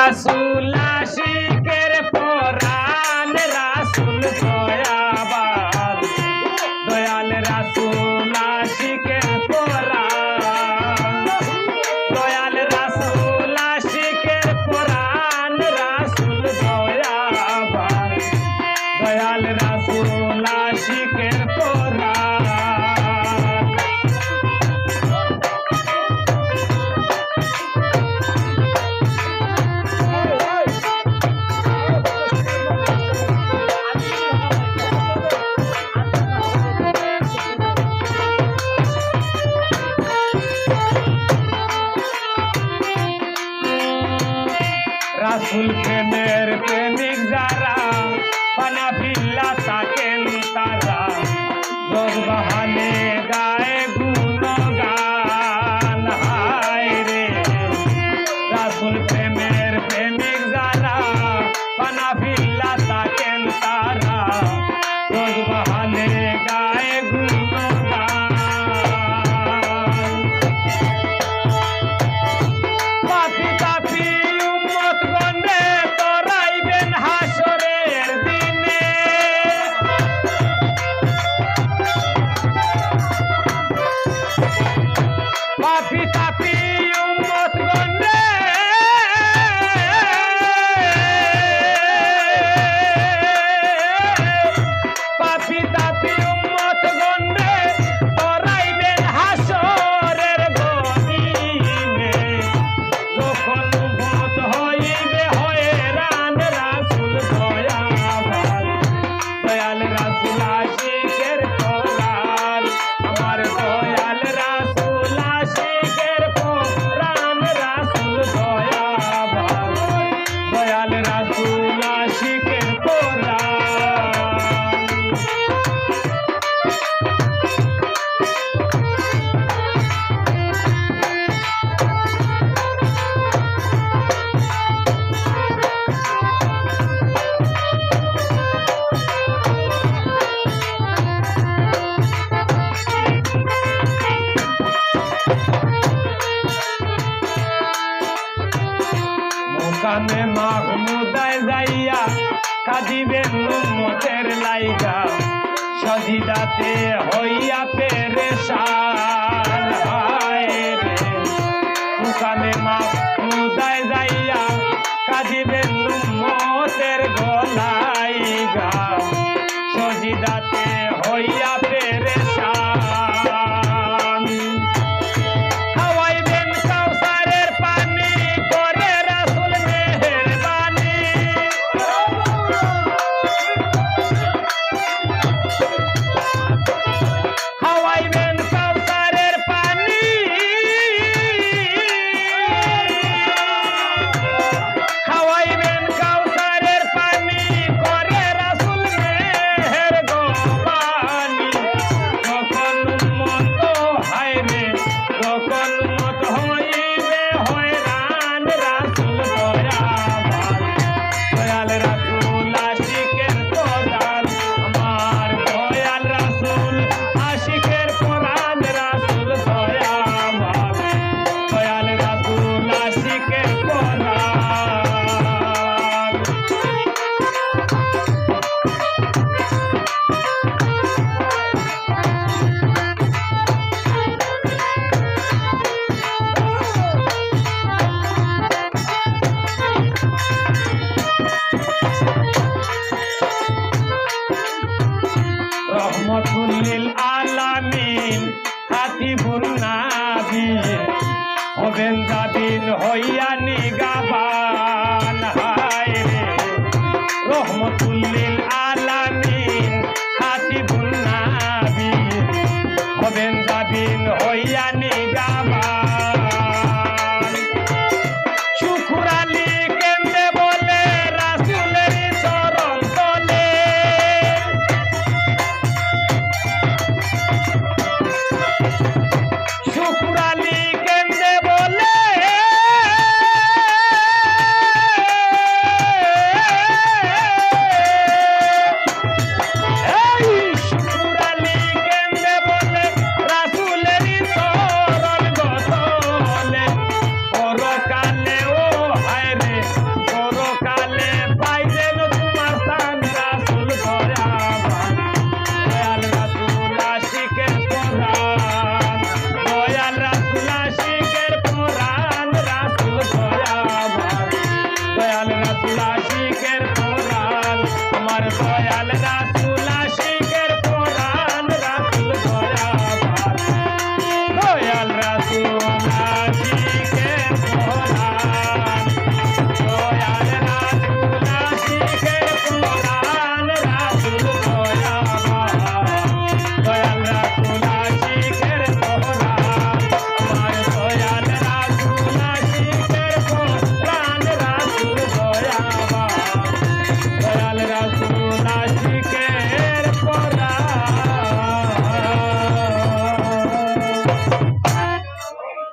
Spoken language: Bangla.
রাসূল আশিকের পরাণ রাসূল দয়াবান দয়াল রাসূল আশিকের পরাণ দয়াল রাসূল আশিকের পরাণ রাসূল দয়াবান দয়াল রাসূল আশিকের পরাণ রাসূল প্রেমের প্রেমিক যারা পানাফিল্লা থাকেন তারা জজবাহানে গায়ে গুণগান হায় রে রাসূল প্রেমের প্রেমিক যারা পানাফিল্লা থাকেন তারা জজবাহানে গায়ে গুণগান পাপি তাপি পাপি তাপি উম্মত গণে পাপি তাপি উম্মত গণে তরাইবেন হাসরের গদিনে যখন উম্মত হইবে হয়রান রাসূল দয়াবান দয়াল রাসূল আশিকের পরাণ আমার দয়াল রাসূল আশিকের পরাণ রাসূল দয়াবান দয়াল রাসূল আশিকের পরাণ মোকামে মাহমুদায় যাইয়া কাঁদিবেন উম্মতের লাইগা সজিদাতে হইয়া পেরেশান হায় রে মোকামে মাহমুদায় যাইয়া